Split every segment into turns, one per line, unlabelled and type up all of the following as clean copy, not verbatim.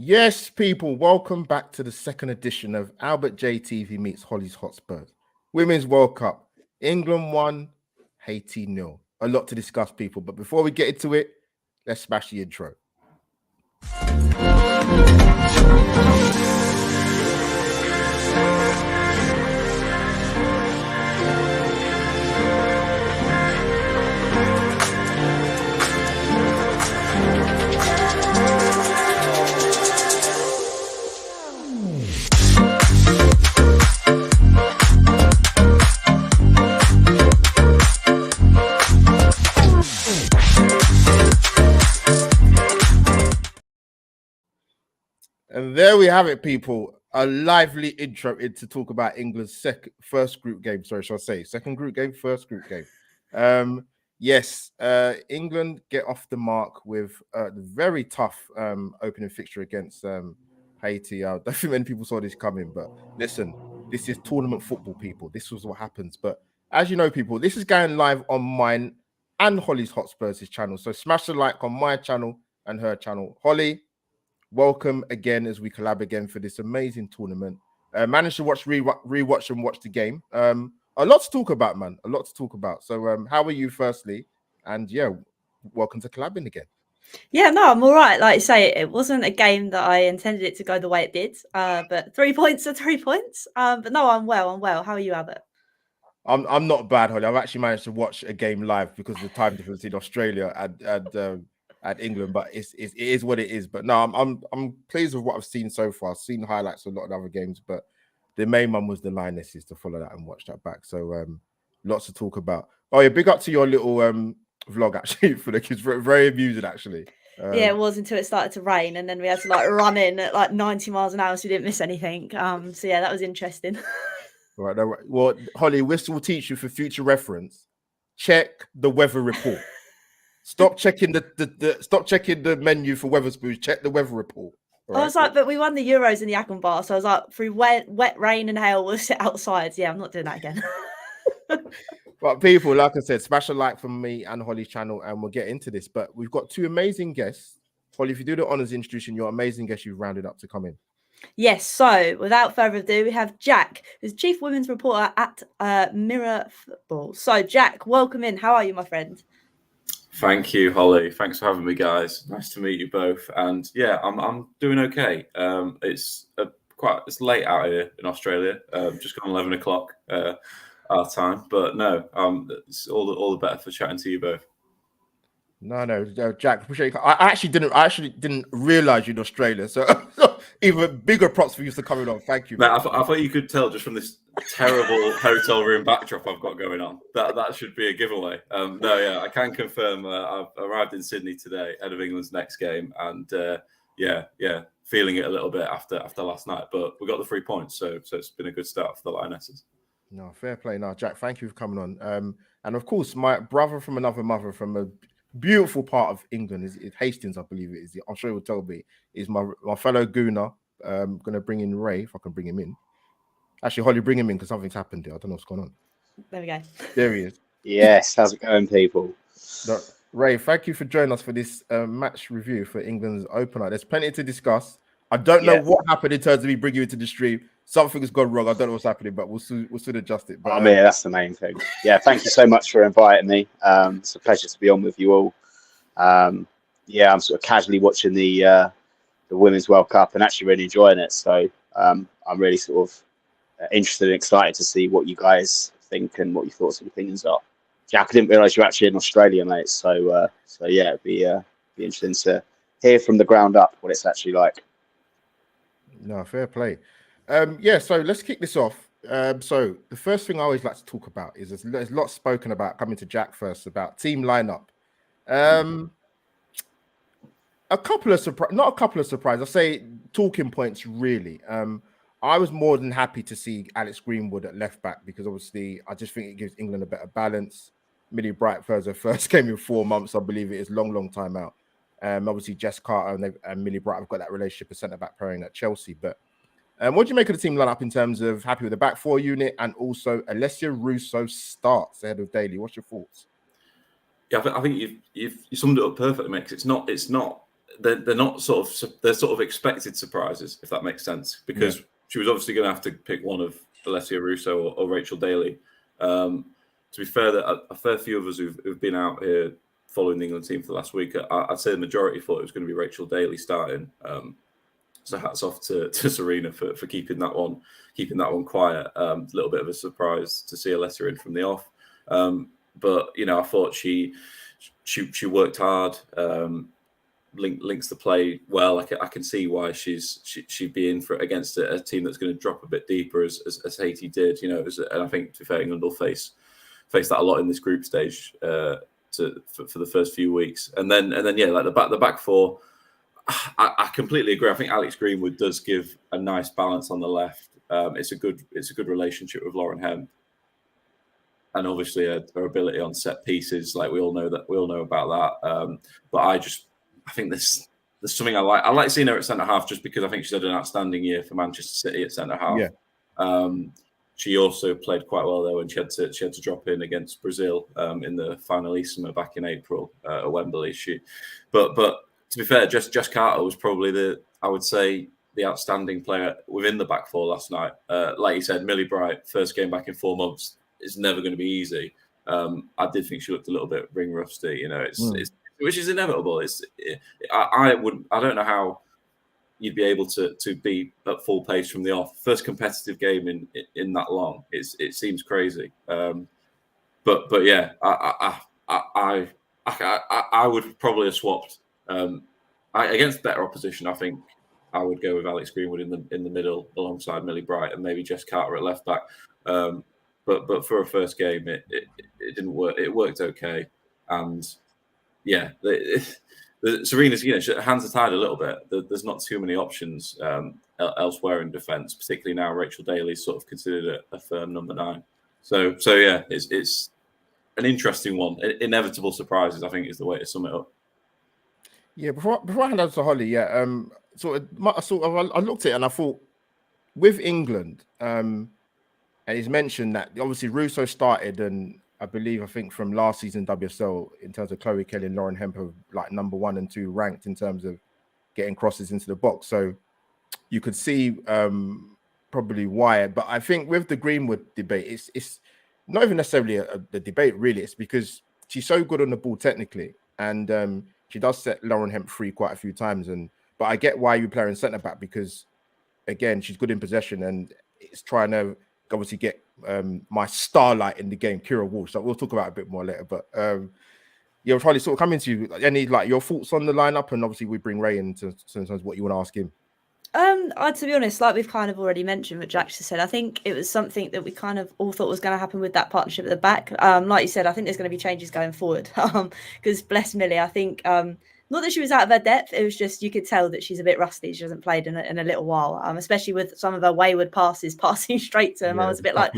Yes, people, welcome back to the second edition of Albert J TV meets Hollie's Hotspurs. Women's World Cup. England won, Haiti nil. A lot to discuss, people. But before we get into it, let's smash the intro. And there we have it, people. A lively intro to talk about England's first group game. Sorry, shall I say second group game, first group game? Yes, England get off the mark with the very tough opening fixture against Haiti. I don't think many people saw this coming, but listen, this is tournament football, people. This was what happens. But as you know, people, this is going live on mine and Hollie's Hotspurs' channel. So smash the like on my channel and her channel. Hollie, welcome again as we collab again for this amazing tournament. Managed to rewatch and watch the game. A lot to talk about, man. A lot to talk about. So how are you firstly? And yeah, welcome to collabing again.
Yeah, no, I'm all right. Like I say, it wasn't a game that I intended it to go the way it did. But 3 points are 3 points. But no, I'm well. How are you, Albert?
I'm not bad, Hollie. I've actually managed to watch a game live because of the time difference in Australia and England, but it is what it is. But no, I'm pleased with what I've seen so far. I've seen highlights of a lot of other games, but the main one was the Lionesses, to follow that and watch that back. So lots to talk about. Oh yeah, big up to your little vlog actually for the kids. Very amusing actually.
Yeah, it was until it started to rain, and then we had to like run in at like 90 miles an hour, so we didn't miss anything. So yeah, that was interesting.
Right. Well, Hollie, this will teach you for future reference. Check the weather report. Stop checking the menu for Weatherspoons. Check the weather report.
Right? I was like, but we won the Euros in the Agombar, so I was like, through wet rain and hail, we'll sit outside. Yeah, I'm not doing that again.
But people, like I said, smash a like from me and Hollie's channel, and we'll get into this. But we've got two amazing guests. Hollie, if you do the honors introducing your amazing guest you've rounded up to come in.
Yes, so without further ado, we have Jack, who's Chief Women's Reporter at Mirror Football. So, Jack, welcome in. How are you, my friend?
Thank you, Hollie. Thanks for having me, guys. Nice to meet you both. And yeah, I'm doing okay. It's late out here in Australia. Just gone 11 o'clock our time, but no, it's all the better for chatting to you both.
No, Jack, appreciate it. I actually didn't realize you're in Australia, so even bigger props for you for coming on. Thank you.
Man, I thought you could tell just from this terrible hotel room backdrop I've got going on. That should be a giveaway. No, yeah, I can confirm I've arrived in Sydney today ahead of England's next game, and yeah, feeling it a little bit after last night. But we got the 3 points, so it's been a good start for the Lionesses.
No, fair play. No, Jack, thank you for coming on. And of course, my brother from another mother from a beautiful part of England is Hastings, I believe it is. I'm sure he will tell me. Is my fellow Gooner. I'm going to bring in Ray if I can bring him in. Actually, Hollie, bring him in because something's happened there. I don't know what's going on.
There we go.
There he is.
Yes, how's it going, people?
No, Ray, thank you for joining us for this match review for England's opener. There's plenty to discuss. I don't know what happened in terms of me bringing you into the stream. Something has gone wrong. I don't know what's happening, but we'll soon adjust it. But,
I'm here. That's the main thing. Yeah, thank you so much for inviting me. It's a pleasure to be on with you all. Yeah, I'm sort of casually watching the Women's World Cup and actually really enjoying it. So I'm really sort of interested and excited to see what you guys think and what your thoughts and opinions are. Jack, I didn't realise you're actually in Australia, mate. So yeah, it'd be interesting to hear from the ground up what it's actually like.
No, fair play. Yeah, so let's kick this off. So the first thing I always like to talk about is there's lots spoken about, coming to Jack first, about team lineup. Not a couple of surprises. I'll say talking points really. I was more than happy to see Alex Greenwood at left back because obviously I just think it gives England a better balance. Millie Bright for her first game in 4 months, I believe it is long time out. Obviously Jess Carter and Millie Bright have got that relationship of centre back pairing at Chelsea. But what do you make of the team lineup in terms of happy with the back four unit and also Alessia Russo starts ahead of Daly? What's your thoughts?
Yeah, I think you've summed it up perfectly, mate. 'Cause it's not they're not they're sort of expected surprises, if that makes sense, because she was obviously going to have to pick one of Alessia Russo or Rachel Daly. To be fair, that a fair few of us who've been out here following the England team for the last week, I'd say the majority thought it was going to be Rachel Daly starting. So hats off to Serena for keeping that one quiet. A little bit of a surprise to see Alessia in from the off, but I thought she worked hard. Links the play well. I can see why she'd be in for against a team that's going to drop a bit deeper as Haiti did. And I think, to be fair, England will face that a lot in this group stage for the first few weeks, and then like the back four. I completely agree. I think Alex Greenwood does give a nice balance on the left. It's a good relationship with Lauren Hemp, and obviously her ability on set pieces. Like we all know about that. But I think there's something I like. I like seeing her at centre half just because I think she's had an outstanding year for Manchester City at centre half. Yeah. She also played quite well though, and she had to drop in against Brazil in the finalissima back in April at Wembley. But to be fair, Jess Carter was probably the outstanding player within the back four last night. Like you said, Millie Bright, first game back in 4 months, is never going to be easy. I did think she looked a little bit ring rusty. It's which is inevitable. I don't know how you'd be able to be at full pace from the off. First competitive game in that long. It seems crazy. But yeah, I would probably have swapped against better opposition. I think I would go with Alex Greenwood in the middle alongside Millie Bright and maybe Jess Carter at left back. But for a first game, it didn't work. It worked okay, and yeah, Serena's hands are tied a little bit. There's not too many options elsewhere in defence, particularly now Rachel Daly's sort of considered a firm number 9. So yeah, it's an interesting one. Inevitable surprises, I think, is the way to sum it up.
Yeah, before I hand over to Hollie, I looked at it and I thought with England, and he's mentioned that obviously Russo started, and I think from last season WSL in terms of Chloe Kelly and Lauren Hemp are like number 1 and 2 ranked in terms of getting crosses into the box. So you could see probably why. But I think with the Greenwood debate, it's not even necessarily the debate really. It's because she's so good on the ball technically, and she does set Lauren Hemp free quite a few times. But I get why you play her in centre back, because again she's good in possession and it's trying to obviously get my starlight in the game, Kira Walsh. So we'll talk about it a bit more later. But yeah, probably sort of coming to you. Any your thoughts on the lineup, and obviously we bring Ray into sometimes what you want to ask him.
To be honest, like we've kind of already mentioned what Jack just said, I think it was something that we kind of all thought was going to happen with that partnership at the back. Like you said, I think there's going to be changes going forward. Because bless Millie, I think not that she was out of her depth, it was just you could tell that she's a bit rusty. She hasn't played in a little while, especially with some of her wayward passes passing straight to him. I was a bit like,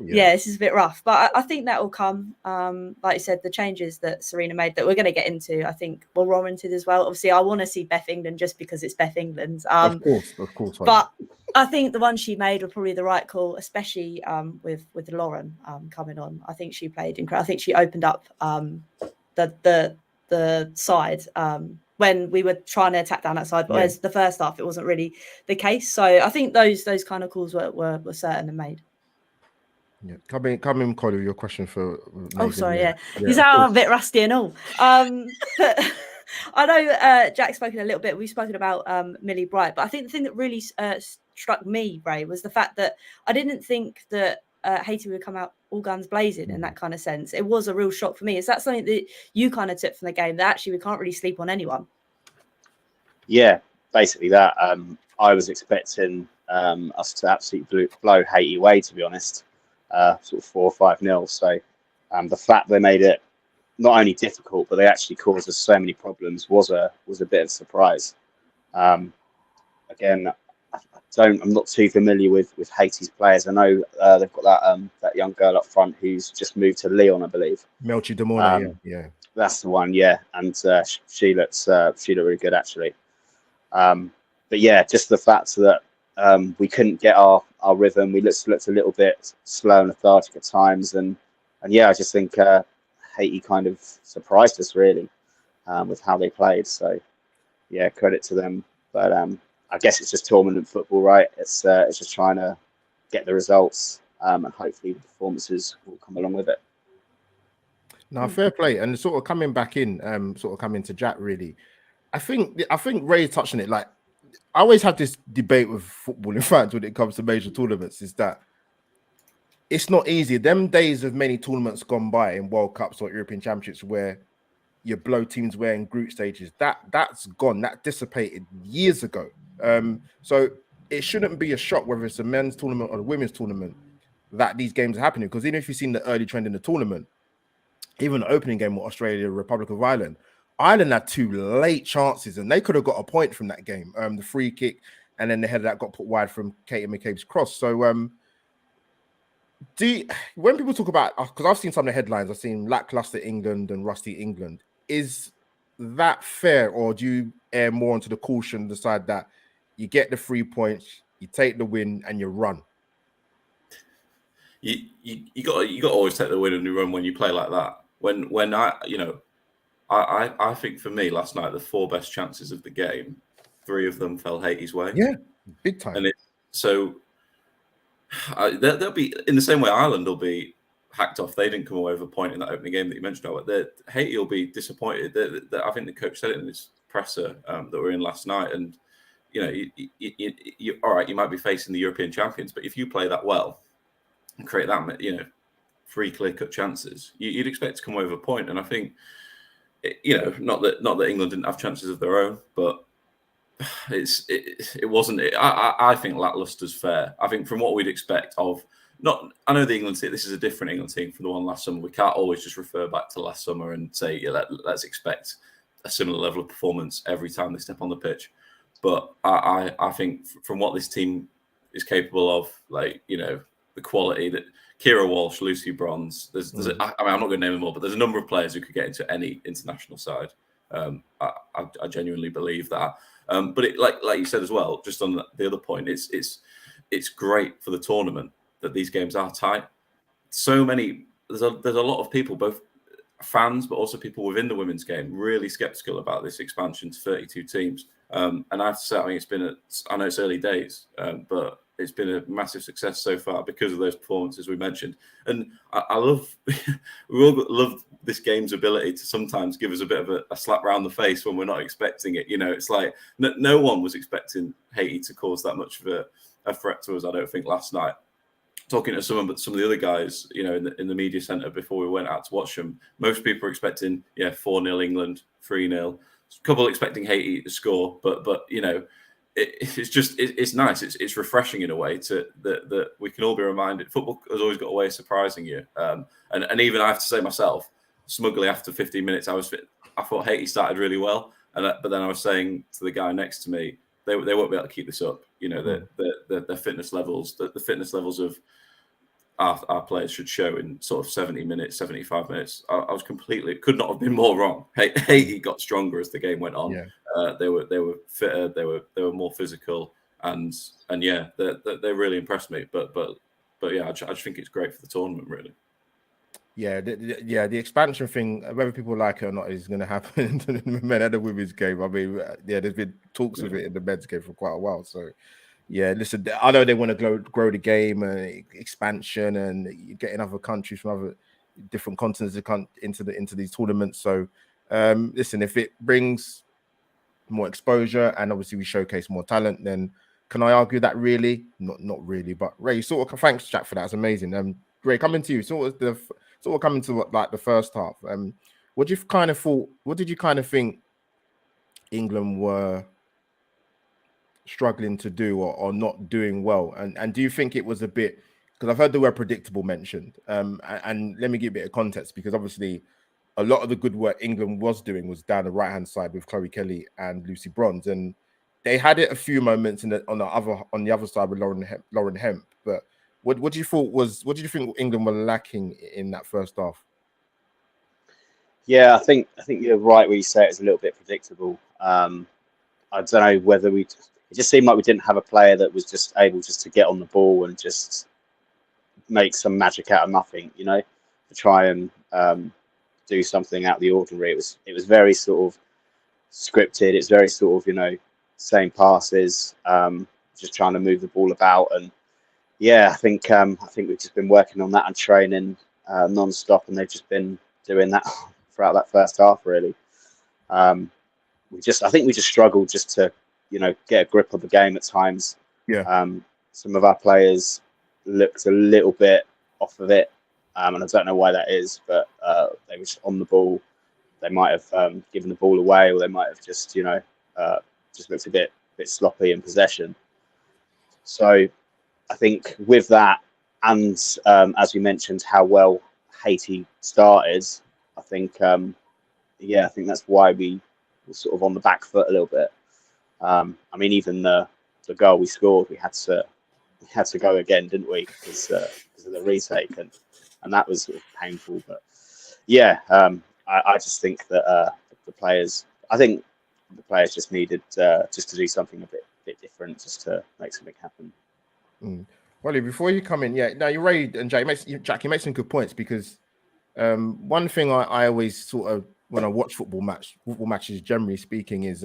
yeah, this is a bit rough. But I think that will come. Like you said, the changes that Serena made that we're going to get into, I think, were warranted as well. Obviously, I want to see Beth England just because it's Beth England.
Of course. But
I think the ones she made were probably the right call, especially with Lauren coming on. I think she played incredible. I think she opened up the side when we were trying to attack down that side, but as the first half, it wasn't really the case. So I think those kind of calls were certain and made.
Yeah, come in, Colin. Your question for Megan.
Oh, sorry, yeah. He's out a bit rusty and all. But I know Jack's spoken a little bit. We've spoken about Millie Bright, but I think the thing that really struck me, Ray, was the fact that I didn't think that Haiti would come out all guns blazing in that kind of sense. It was a real shock for me. Is that something that you kind of took from the game, that actually we can't really sleep on anyone?
Yeah, basically that. I was expecting us to absolutely blow Haiti away, to be honest, sort of 4 or 5-0. So the fact they made it not only difficult, but they actually caused us so many problems was a bit of a surprise. Again, I'm not too familiar with Haiti's players. I know they've got that young girl up front who's just moved to Lyon, I believe.
Melchi Demona, yeah.
That's the one, yeah. And she looked really good actually. But yeah, just the fact that we couldn't get our rhythm. We looked a little bit slow and lethargic at times, and yeah, I just think Haiti kind of surprised us really with how they played. So yeah, credit to them. But I guess it's just tournament football, right? It's just trying to get the results, and hopefully the performances will come along with it.
Now, fair play, and sort of coming back in, sort of coming to Jack. Really, I think Ray touched on it. Like, I always have this debate with footballing fans when it comes to major tournaments, is that it's not easy. Them days of many tournaments gone by in World Cups or European Championships where you blow teams away in group stages, that's gone. That dissipated years ago. So it shouldn't be a shock whether it's a men's tournament or a women's tournament that these games are happening. Because even if you've seen the early trend in the tournament, even the opening game with Australia, Republic of Ireland, Ireland had 2 late chances and they could have got a point from that game. The free kick and then the header that got put wide from Katie McCabe's cross. So when people talk about, because I've seen some of the headlines, I've seen lackluster England and rusty England. Is that fair, or do you err more onto the caution, decide that you get the 3 points, you take the win, and you run?
You got to always take the win and you run when you play like that. When I think for me last night, the 4 best chances of the game, 3 of them fell Haiti's way.
Yeah, big time.
And they'll be in the same way Ireland will be hacked off. They didn't come away with a point in that opening game that you mentioned. Haiti will be disappointed. I think the coach said it in his presser that we're in last night. And you all right, you might be facing the European champions, but if you play that well and create that 3 clear-cut chances, you'd expect to come away with a point. And I think not that England didn't have chances of their own, but it wasn't. I think lackluster's fair. I think from what we'd expect of. I know the England team, this is a different England team from the one last summer. We can't always just refer back to last summer and say, let's expect a similar level of performance every time they step on the pitch. But I think from what this team is capable of, the quality that Kira Walsh, Lucy Bronze, I'm not going to name them all, but there's a number of players who could get into any international side. I genuinely believe that. But like you said as well, just on the other point, it's great for the tournament that these games are tight. So many, there's a lot of people, both fans but also people within the women's game, really skeptical about this expansion to 32 teams. And I have to say, I know it's early days, but it's been a massive success so far because of those performances we mentioned. And I love, we all love this game's ability to sometimes give us a bit of a slap round the face when we're not expecting it. It's like no one was expecting Haiti to cause that much of a threat to us, I don't think, last night. Talking to some of the other guys, in the media centre before we went out to watch them, most people are expecting 4-0 England, 3-0. A couple expecting Haiti to score, but it's nice. It's refreshing in a way that we can all be reminded. Football has always got a way of surprising you, and even I have to say myself, smugly after 15 minutes, I thought Haiti started really well, but then I was saying to the guy next to me, they won't be able to keep this up. Their fitness levels, the fitness levels of our players should show in sort of 70 minutes, 75 minutes. I was could not have been more wrong. Haiti got stronger as the game went on. Yeah. They were fitter, they were more physical, and they really impressed me. But yeah, I just think it's great for the tournament, really.
Yeah, the expansion thing, whether people like it or not, is going to happen in the men and the women's game. I mean, there's been talks of it in the men's game for quite a while. So, yeah, listen, I know they want to grow the game and expansion and getting other countries from other different continents into these tournaments. So, listen, if it brings more exposure and obviously we showcase more talent, then can I argue that really? Not really, but Ray, thanks, Jack, for that. It's amazing. Ray, coming to you, sort of coming to like the first half. What did you kind of think England were struggling to do or not doing well? And do you think it was a bit, because I've heard the word predictable mentioned, and let me give a bit of context, because obviously a lot of the good work England was doing was down the right hand side with Chloe Kelly and Lucy Bronze, and they had it a few moments on the other side with Lauren Hemp. But what do you think England were lacking in that first half?
Yeah, I think you're right when you say it's a little bit predictable. I don't know whether it just seemed like we didn't have a player that was just able to get on the ball and just make some magic out of nothing, to try and do something out of the ordinary. It was very sort of scripted. It's very sort of, same passes, just trying to move the ball about. And yeah, I think we've just been working on that and training non-stop, and they've just been doing that throughout that first half, really. I think we just struggled just to, get a grip of the game at times.
Yeah.
Some of our players looked a little bit off of it, and I don't know why that is, but they were just on the ball. They might have given the ball away, or they might have just, just looked a bit sloppy in possession. So I think with that, and as we mentioned, how well Haiti started, I think that's why we were sort of on the back foot a little bit. Even the goal we scored, we had to go again, didn't we? Because of the retake, and that was sort of painful. But yeah, I just think that the players just needed just to do something a bit different, just to make something happen.
Hollie, before you come in, you're right, and Jack, you make some good points, because one thing I always sort of, when I watch football matches, generally speaking, is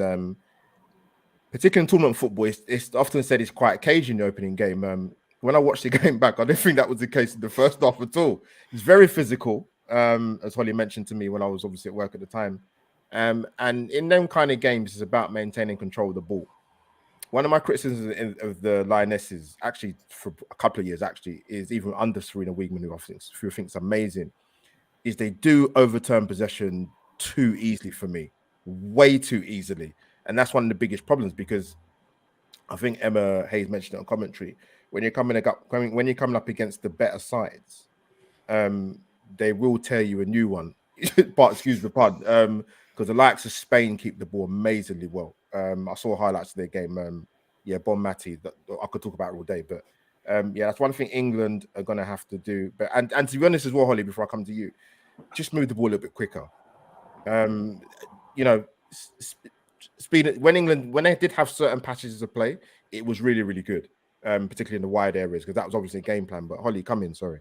particularly in tournament football, it's often said it's quite cagey in the opening game. When I watched the game back, I didn't think that was the case in the first half at all. It's very physical, as Hollie mentioned to me when I was obviously at work at the time. And in them kind of games, it's about maintaining control of the ball. One of my criticisms of the Lionesses, actually for a couple of years, is even under Serena Wiegman, who I think is amazing, is they do overturn possession too easily for me, way too easily. And that's one of the biggest problems, because I think Emma Hayes mentioned it on commentary. When you're coming up against the better sides, they will tear you a new one. But excuse the pun, because the likes of Spain keep the ball amazingly well. I saw highlights of their game. Bon Mati, that I could talk about all day. But that's one thing England are going to have to do. But and to be honest as well, Hollie, before I come to you, just move the ball a little bit quicker. Speed, when they did have certain patches of play, it was really, really good, particularly in the wide areas, because that was obviously a game plan. But Hollie, come in, sorry.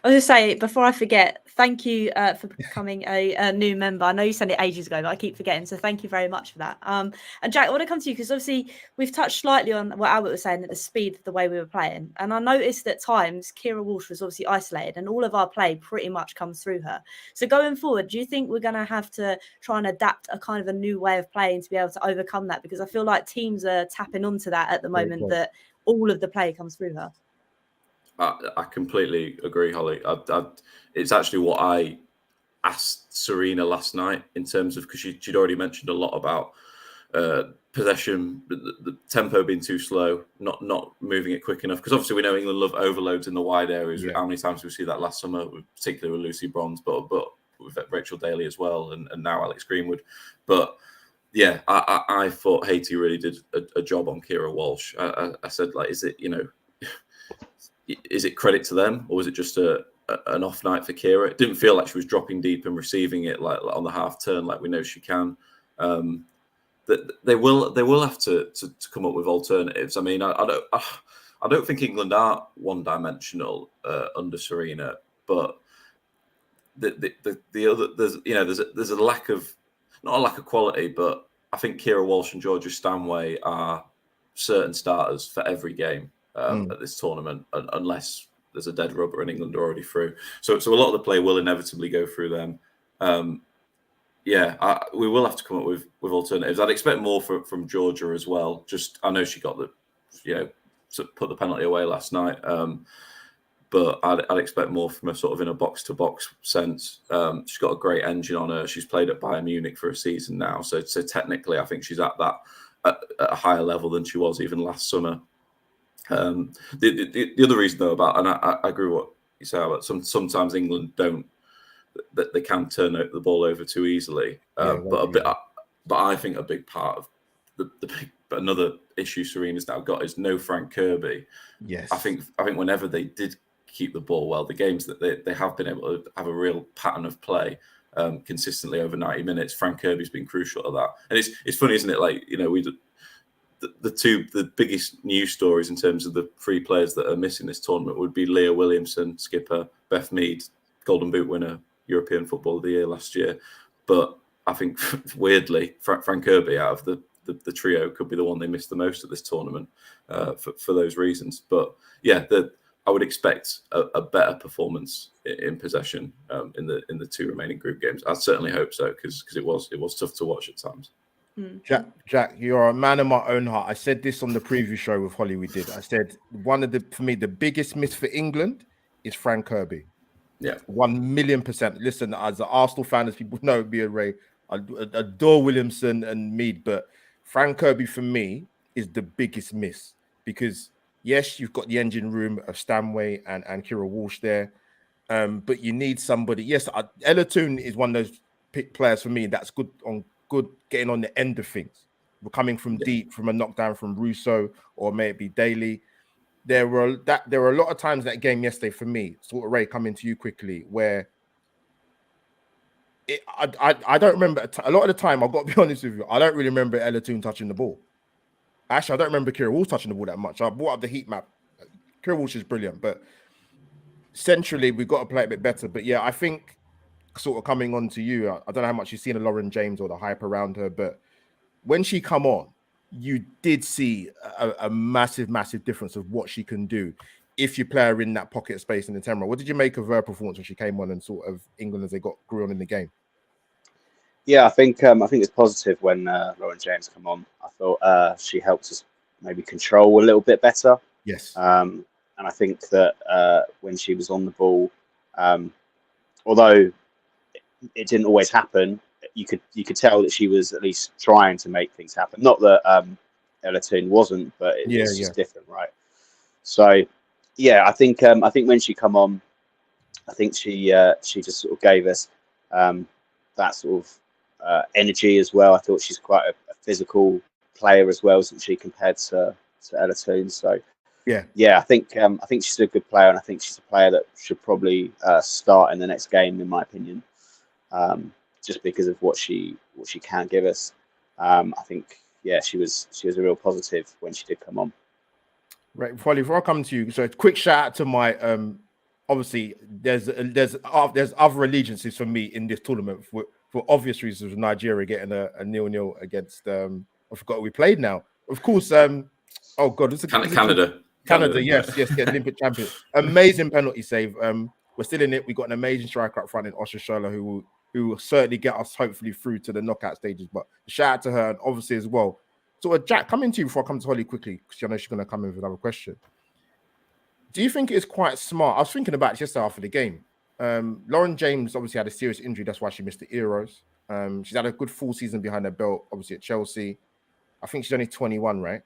I was going to say, before I forget, thank you for becoming a new member. I know you sent it ages ago, but I keep forgetting. So thank you very much for that. And Jack, I want to come to you, because obviously we've touched slightly on what Albert was saying, at the speed of the way we were playing. And I noticed that at times Keira Walsh was obviously isolated, and all of our play pretty much comes through her. So going forward, do you think we're going to have to try and adapt a kind of a new way of playing to be able to overcome that? Because I feel like teams are tapping onto that at the moment, that all of the play comes through her.
I completely agree, Hollie. It's actually what I asked Serena last night, in terms of, because she'd already mentioned a lot about possession, the tempo being too slow, not moving it quick enough. Because obviously we know England love overloads in the wide areas. Yeah. How many times did we see that last summer, particularly with Lucy Bronze, but with Rachel Daly as well, and now Alex Greenwood. But yeah, I thought Haiti really did a job on Keira Walsh. I said, like, is it credit to them, or was it just an off night for Keira? It didn't feel like she was dropping deep and receiving it like on the half turn, like we know she can. They will have to come up with alternatives. I mean, I don't think England are one dimensional under Serena, but the other, there's a lack of, not a lack of quality, but I think Keira Walsh and Georgia Stanway are certain starters for every game at this tournament, unless there's a dead rubber and England are already through. So a lot of the play will inevitably go through them. We will have to come up with alternatives. I'd expect more from Georgia as well. Just, I know she got put the penalty away last night, but I'd expect more from her sort of in a box-to-box sense. She's got a great engine on her. She's played at Bayern Munich for a season now, so technically I think she's at a higher level than she was even last summer. The other reason though about, and I agree with what you say about sometimes England that they can turn the ball over too easily. But I think a big part of another issue Serena's now got is no Frank Kirby.
Yes,
I think whenever they did keep the ball well, the games that they have been able to have a real pattern of play consistently over 90 minutes. Frank Kirby's been crucial to that, and it's funny, isn't it? Like, the biggest news stories in terms of the three players that are missing this tournament would be Leah Williamson, skipper, Beth Mead, Golden Boot winner, European Footballer of the Year last year. But I think weirdly, Frank Kirby out of the trio could be the one they missed the most at this tournament for those reasons. But yeah, I would expect a better performance in possession in the 2 remaining group games. I certainly hope so, because it was tough to watch at times.
Jack, you're a man of my own heart. I said this on the preview show with Hollie. We did. I said for me, the biggest miss for England is Frank Kirby.
Yeah,
1,000,000%. Listen, as an Arsenal fan, as people know, me and Ray, I adore Williamson and Mead, but Frank Kirby for me is the biggest miss, because yes, you've got the engine room of Stanway and Kira Walsh there, but you need somebody. Yes, Ella Toone is one of those players for me that's good getting on the end of things. We're coming from deep, from a knockdown from Russo or maybe Daly. There were a lot of times that game yesterday for me, sort of Ray, coming to you quickly, where I don't remember a lot of the time. I've got to be honest with you, I don't really remember Ella Toone touching the ball. Actually, I don't remember Kira Walsh touching the ball that much. I brought up the heat map. Kira Walsh is brilliant, but centrally we've got to play a bit better. But yeah, I think sort of coming on to you, I don't know how much you've seen of Lauren James or the hype around her, but when she come on, you did see a massive difference of what she can do if you play her in that pocket space in the 10 role. What did you make of her performance when she came on and sort of England as they grew on in the game?
Yeah, I think it's positive when Lauren James come on. I thought she helped us maybe control a little bit better.
Yes.
And I think that when she was on the ball, although it didn't always happen, you could tell that she was at least trying to make things happen. Not that Ella Toone wasn't, but it's just different, right? So yeah, I think when she come on, I think she just sort of gave us that sort of energy as well. I thought she's quite a physical player as well, isn't she, compared to Ella Toone? So yeah, I think she's a good player, and I think she's a player that should probably start in the next game, in my opinion. Just because of what she can give us. I think she was a real positive when she did come on.
Right, Hollie, before I come to you, so a quick shout out to my obviously there's other allegiances for me in this tournament for obvious reasons, with Nigeria getting a 0-0 against I forgot who we played now. Of course, oh god, this is Canada, yes, get Olympic champion. Amazing penalty save. We're still in it. We got an amazing striker up front in Oshosholo who will certainly get us hopefully through to the knockout stages. But shout out to her, and obviously as well. So Jack, coming to you before I come to Hollie quickly, because I know she's going to come in with another question. Do you think it's quite smart? I was thinking about it just after the game. Lauren James obviously had a serious injury. That's why she missed the Euros. She's had a good full season behind her belt, obviously at Chelsea. I think she's only 21, right?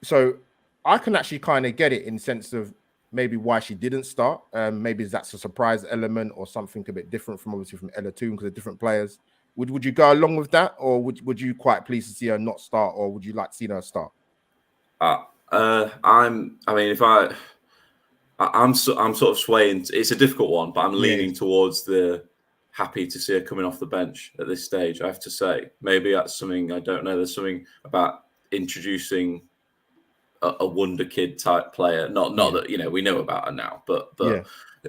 So I can actually kind of get it in the sense of maybe why she didn't start. Maybe that's a surprise element or something a bit different from Ella Toone, because they're different players. Would you go along with that, or would you quite pleased to see her not start, or would you like to see her start?
I'm sort of swaying. It's a difficult one, but I'm leaning towards the happy to see her coming off the bench at this stage. I have to say, maybe that's something I don't know. There's something about introducing a wonder kid type player. Not that we know about her now, but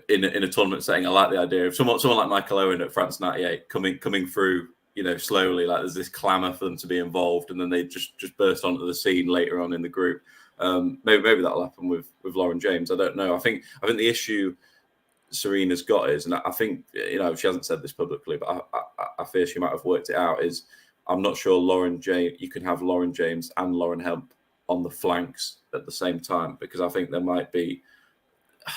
in a tournament setting, I like the idea of someone like Michael Owen at France '98 coming through. Slowly, like there's this clamour for them to be involved, and then they just burst onto the scene later on in the group. Maybe that'll happen with Lauren James. I don't know. I think the issue Serena's got is, and I think she hasn't said this publicly, but I fear she might have worked it out. Is I'm not sure Lauren James. You can have Lauren James and Lauren Hemp on the flanks at the same time, because I think there might be.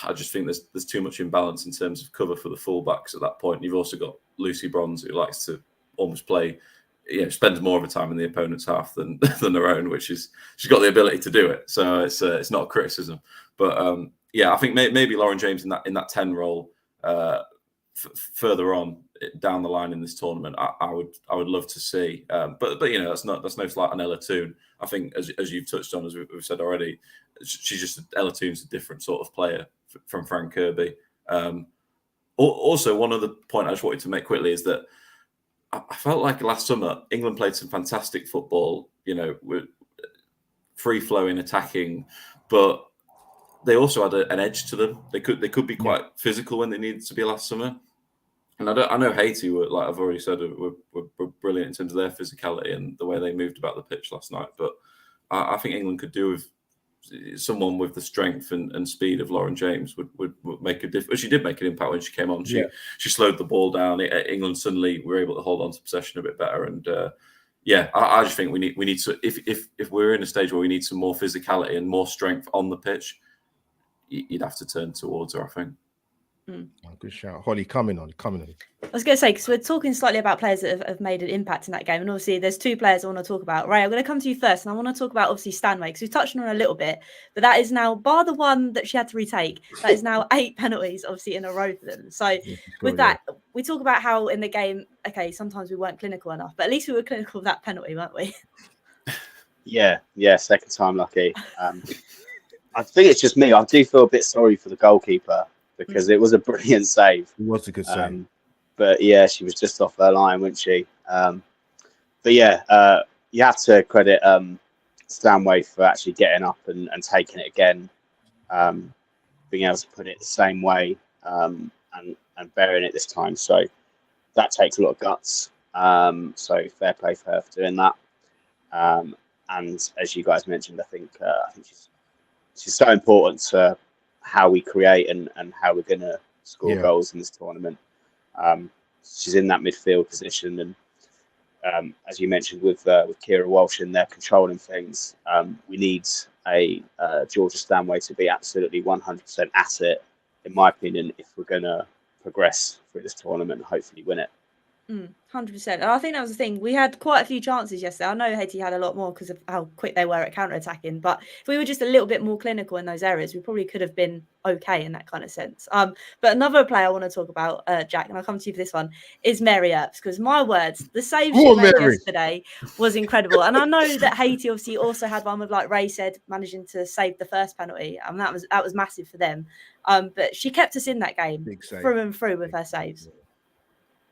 I just think there's too much imbalance in terms of cover for the fullbacks at that point. You've also got Lucy Bronze, who likes to almost play, spends more of her time in the opponent's half than her own, which is she's got the ability to do it. So it's not a criticism, but I think maybe Lauren James in that 10 role further on down the line in this tournament, I would love to see. But that's no slight on Ella Toone. I think as you've touched on, as we've said already, Ella Toone's a different sort of player from Frank Kirby. Also, one other point I just wanted to make quickly is that I felt like last summer England played some fantastic football, with free-flowing, attacking, but they also had an edge to them. They could be quite physical when they needed to be last summer. And I know Haiti were, like I've already said, were brilliant in terms of their physicality and the way they moved about the pitch last night. But I think England could do with someone with the strength and speed of Lauren James would make a difference. She did make an impact when she came on. She slowed the ball down. England suddenly were able to hold on to possession a bit better. And I just think we need to, if we're in a stage where we need some more physicality and more strength on the pitch, you'd have to turn towards her, I think.
Oh, good shout. Hollie, coming on.
I was going to say, because we're talking slightly about players that have made an impact in that game. And obviously, there's two players I want to talk about. Ray, I'm going to come to you first. And I want to talk about, obviously, Stanway, because we've touched on her a little bit. But that is now, bar the one that she had to retake, that is now 8 penalties, obviously, in a row for them. So with that, we talk about how in the game, okay, sometimes we weren't clinical enough. But at least we were clinical with that penalty, weren't we?
Yeah, second time lucky. I think it's just me. I do feel a bit sorry for the goalkeeper, because it was a brilliant save.
It was a good save.
But yeah, she was just off her line, wasn't she? But yeah, you have to credit Stanway for actually getting up and taking it again, being able to put it the same way and burying it this time. So that takes a lot of guts. So fair play for her for doing that. And as you guys mentioned, I think she's so important to how we create and how we're going to score goals in this tournament. She's in that midfield position, and as you mentioned with Kira Walsh in there controlling things, we need a Georgia Stanway to be absolutely 100% at it, in my opinion, if we're going to progress through this tournament and hopefully win it.
100%. And I think that was the thing. We had quite a few chances yesterday. I know Haiti had a lot more because of how quick they were at counter-attacking. But if we were just a little bit more clinical in those areas, we probably could have been okay in that kind of sense. But another player I want to talk about, Jack, and I'll come to you for this one, is Mary Earps. Because my words, the save she made yesterday was incredible. And I know that Haiti obviously also had one with, like Ray said, managing to save the first penalty. And that was massive for them. But she kept us in that game through and through with her saves.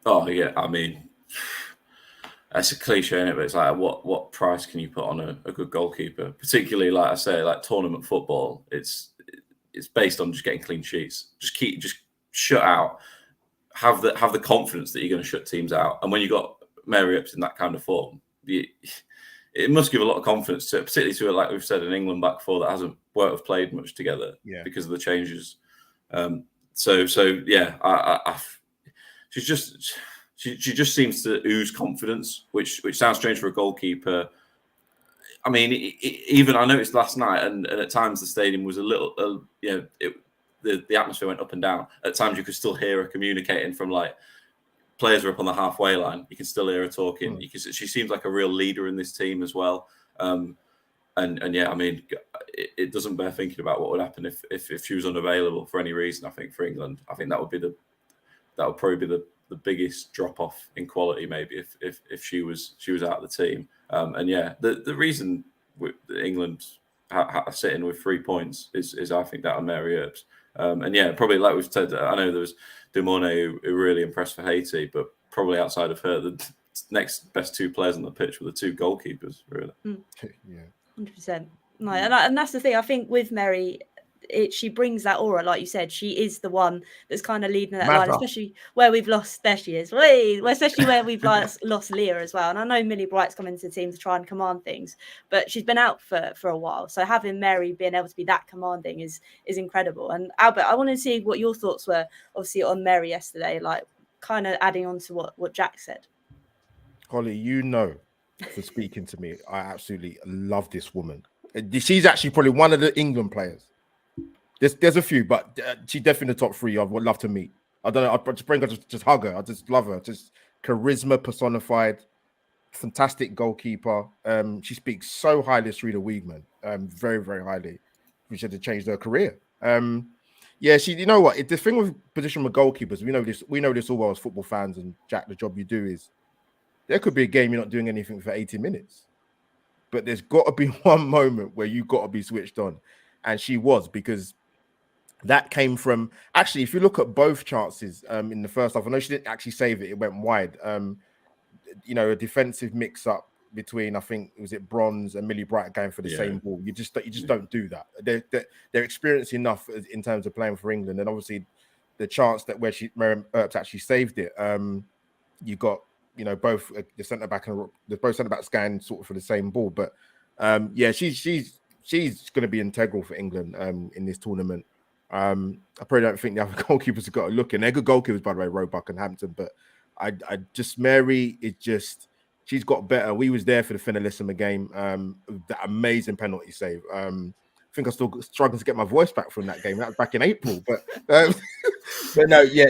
Oh yeah, I mean, that's a cliche, isn't it? But it's like, what price can you put on a good goalkeeper? Particularly, like I say, like tournament football, it's based on just getting clean sheets. Just shut out. Have the confidence that you're going to shut teams out. And when you got Mary Earps in that kind of form, it must give a lot of confidence to, particularly to, like we've said, an England back four that won't have played much together because of the changes. So yeah, she just seems to ooze confidence, which sounds strange for a goalkeeper. I mean, even I noticed last night, and at times the stadium was a little, the atmosphere went up and down. At times you could still hear her communicating from, like, players are up on the halfway line. You can still hear her talking. She seems like a real leader in this team as well. And yeah, I mean, it doesn't bear thinking about what would happen if she was unavailable for any reason. I think for England, I think that would probably be the biggest drop off in quality, maybe if she was out of the team. And yeah, the reason England are sitting with 3 points is I think that on Mary Earps. And yeah, probably like we've said, I know there was Dumone who really impressed for Haiti, but probably outside of her, the next best two players on the pitch were the two goalkeepers, really.
Yeah,
100%. No, and that's the thing. I think with Mary, she brings that aura, like you said. She is the one that's kind of leading that line, especially where we've lost. There she is. Especially where we've lost Leah as well. And I know Millie Bright's come into the team to try and command things, but she's been out for a while. So having Mary being able to be that commanding is incredible. And Albert, I want to see what your thoughts were, obviously, on Mary yesterday, like kind of adding on to what Jack said.
Hollie, for speaking to me, I absolutely love this woman. She's actually probably one of the England players. There's a few, but she's definitely in the top three. I would love to meet. I don't know. I'd just bring her, just hug her. I just love her. Just charisma personified. Fantastic goalkeeper. She speaks so highly through the Wiegman. Very, very highly. She had to change her career. Yeah, you know what? The thing with position with goalkeepers, we know this all well as football fans, and Jack, the job you do is there could be a game you're not doing anything for 80 minutes. But there's got to be one moment where you've got to be switched on. And she was, because that came from, actually, if you look at both chances in the first half, I know she didn't actually save it. It went wide. A defensive mix-up between, I think, was it Bronze and Millie Bright going for the same ball. You just don't do that. They're experienced enough in terms of playing for England. And obviously, the chance that where Miriam Earps actually saved it. You got both the centre back and the both centre backs going sort of for the same ball, but yeah, she's going to be integral for England in this tournament. I probably don't think the other goalkeepers have got a look in. They're good goalkeepers, by the way, Roebuck and Hampton, but I just Mary is just she's got better. We was there for the finalissima game. That amazing penalty save. I think I'm still struggling to get my voice back from that game. That was back in April, but no, yeah,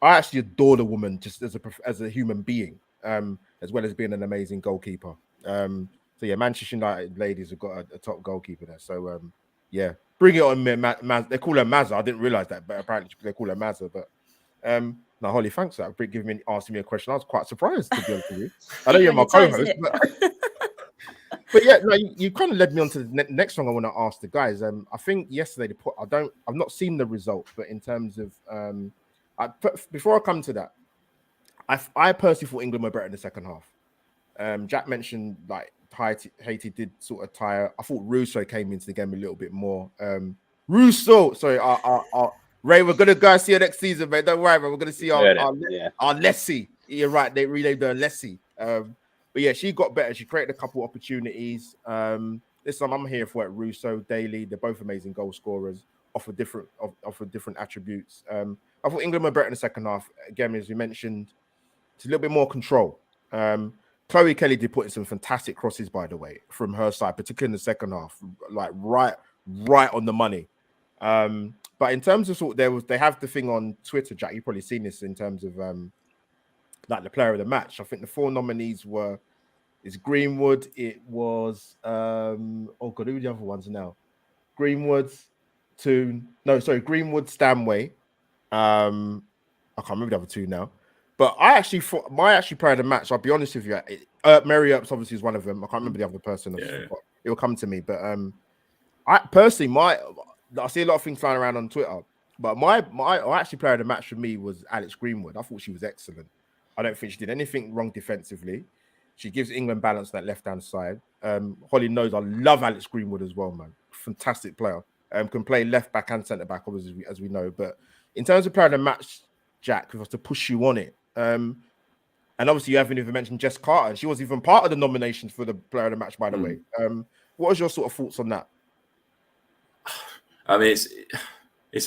I actually adore the woman just as a human being, as well as being an amazing goalkeeper. So yeah, Manchester United ladies have got a top goalkeeper there. So yeah, bring it on, they call her Mazza. I didn't realize that, but apparently they call her Mazza. But no, Holly, thanks for that. Asking me a question. I was quite surprised, to be honest with you. I know you're my co-host, but yeah, no, you kind of led me on to the next one I want to ask the guys. I think yesterday I've not seen the result, but in terms of before I come to that, I personally thought England were better in the second half. Jack mentioned like Haiti did sort of tire. I thought Russo came into the game a little bit more. Sorry, Ray, we're gonna go see you next season, mate. Don't worry, man. We're gonna see our Lessie. You're right, they renamed her Lessie. But yeah, she got better. She created a couple opportunities. This time I'm here for it. Russo, Daly, they're both amazing goal scorers, offer different attributes. I thought England were better in the second half. Again, as you mentioned, it's a little bit more control. Chloe Kelly did put in some fantastic crosses, by the way, from her side, particularly in the second half, like right on the money. But in terms of they have the thing on Twitter, Jack. You've probably seen this in terms of like the player of the match. I think the 4 nominees is Greenwood. It was who are the other ones now? Greenwood, Stanway. I can't remember the other 2 now. But I actually thought my player of the match, I'll be honest with you, Mary Earps obviously is one of them. I can't remember the other person. Yeah. It will come to me. But I personally, I see a lot of things flying around on Twitter, but my actually player of the match for me was Alex Greenwood. I thought she was excellent. I don't think she did anything wrong defensively. She gives England balance on that left-hand side. Holly knows I love Alex Greenwood as well, man. Fantastic player. Can play left back and centre back, obviously, as we know. But in terms of player of the match, Jack, if I was to push you on it, and obviously you haven't even mentioned Jess Carter, and she was even part of the nominations for the player of the match, by the way. What was your sort of thoughts on that?
I mean, I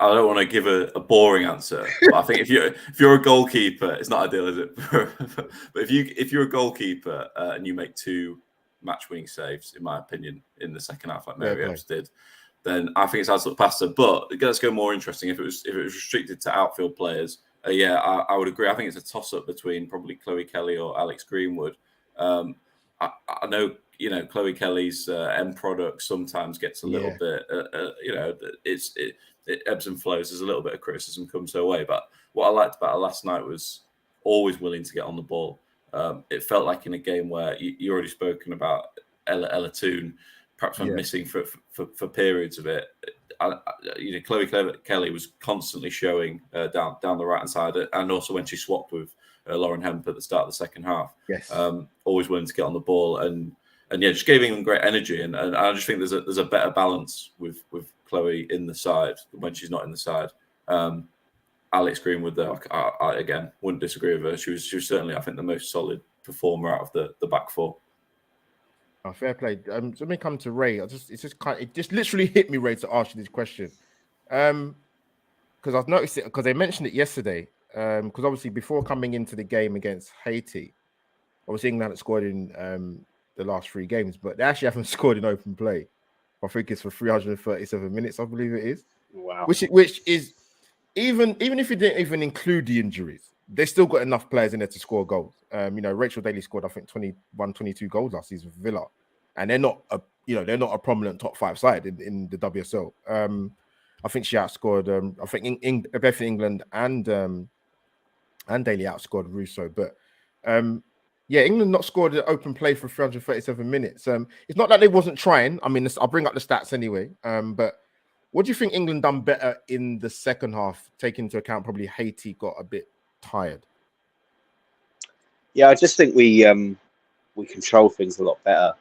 don't want to give a boring answer, but I think if you're a goalkeeper, it's not ideal, is it? But if you're a goalkeeper and you make 2 match-winning saves, in my opinion, in the second half, like Mary Earps did, then I think it's absolute pasta. But let's go more interesting. If it was restricted to outfield players, I would agree. I think it's a toss-up between probably Chloe Kelly or Alex Greenwood. I know, Chloe Kelly's end product sometimes gets a little bit, it ebbs and flows. There's a little bit of criticism comes her way. But what I liked about her last night was always willing to get on the ball. It felt like in a game where you already spoken about Ella Toon, perhaps I'm missing for periods of it. Chloe Kelly was constantly showing down the right hand side, and also when she swapped with Lauren Hemp at the start of the second half. Yes, always willing to get on the ball and just gave England great energy. And I just think there's a better balance with Chloe in the side when she's not in the side. Alex Greenwood, though, I again wouldn't disagree with her. She was certainly, I think, the most solid performer out of the back 4.
Oh, fair play. Let me come to Ray. It just literally hit me, Ray, to ask you this question. Because I've noticed it because they mentioned it yesterday. Because obviously before coming into the game against Haiti, obviously England had scored in the last 3 games, but they actually haven't scored in open play. I think it's for 337 minutes, I believe it is.
Wow.
Which is even if you didn't even include the injuries, they still got enough players in there to score goals. Rachel Daly scored, I think, 21, 22 goals last season for Villa, and they're not a prominent top 5 side in the WSL. I think she outscored. I think both England and Daly outscored Russo, but England not scored an open play for 337 minutes. It's not that they wasn't trying. I mean, I'll bring up the stats anyway. But what do you think England done better in the second half, taking into account probably Haiti got a bit tired?
Yeah, I just think we control things a lot better.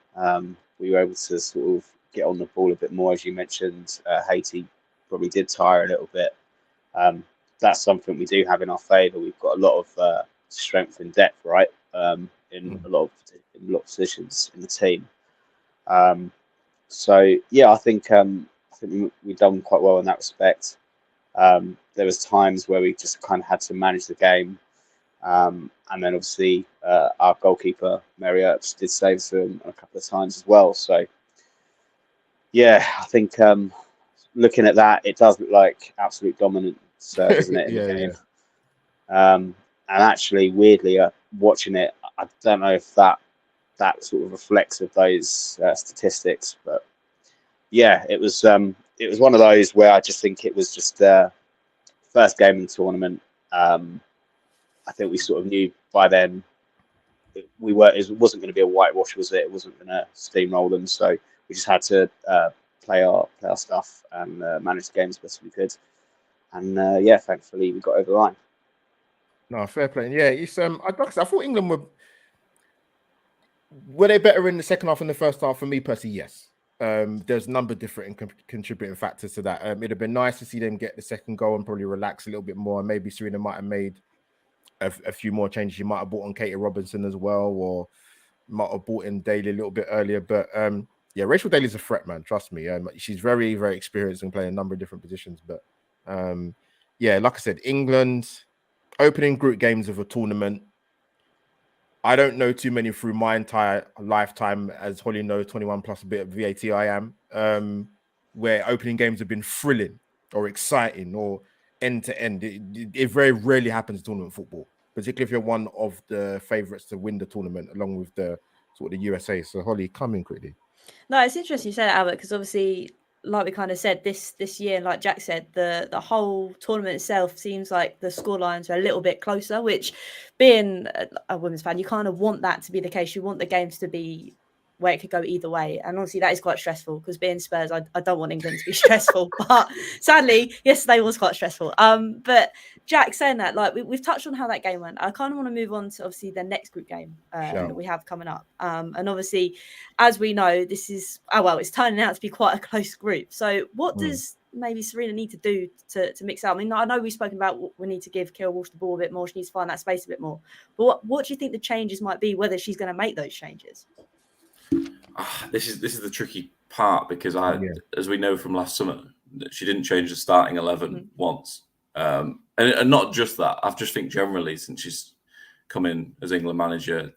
We were able to sort of get on the ball a bit more, as you mentioned. Haiti probably did tire a little bit. That's something we do have in our favour. We've got a lot of strength and depth, right? In a lot of positions in the team. So yeah, I think we've done quite well in that respect. There was times where we just kind of had to manage the game, and then obviously our goalkeeper Mary Earps did save him a couple of times as well. So yeah, I think looking at that, it does look like absolute dominance, doesn't it, in the game? And actually, weirdly, watching it, I don't know if that sort of reflects of those statistics, but yeah, it was one of those where I just think it was just first game in the tournament. I think we sort of knew by then it wasn't going to be a whitewash, was it? It wasn't going to steamroll them, so we just had to play our stuff and manage the game as best we could. And yeah, thankfully we got over the line.
No, fair play. Yeah, it's I thought England were they better in the second half than the first half? For me personally, yes. There's a number of different contributing factors to that. It'd have been nice to see them get the second goal and probably relax a little bit more. And maybe Serena might have made a few more changes. She might have brought on Katie Robinson as well, or might have brought in Daly a little bit earlier. But yeah, Rachel Daly's a threat, man. Trust me. She's very, very experienced and playing a number of different positions. But yeah, like I said, England opening group games of a tournament. I don't know too many through my entire lifetime, as Hollie knows, 21 plus a bit of VAT I am, where opening games have been thrilling or exciting or end to end. It very rarely happens in tournament football, particularly if you're one of the favourites to win the tournament along with the sort of the USA. So Hollie, come in quickly.
No, it's interesting you say that, Albert, because obviously, like we kind of said, this year, like Jack said, the whole tournament itself seems like the scorelines are a little bit closer, which being a women's fan, you kind of want that to be the case. You want the games to be where it could go either way. And obviously that is quite stressful because being Spurs, I don't want England to be stressful. But sadly, yesterday was quite stressful. But Jack, saying that, like we've touched on how that game went. I kind of want to move on to obviously the next group game that we have coming up. And obviously, as we know, this is, it's turning out to be quite a close group. So what does maybe Serena need to do to mix out? I mean, I know we've spoken about we need to give Keira Walsh the ball a bit more. She needs to find that space a bit more. But what do you think the changes might be, whether she's going to make those changes?
This is the tricky part because as we know from last summer, she didn't change the starting 11 once. And not just that, I just think generally since she's come in as England manager,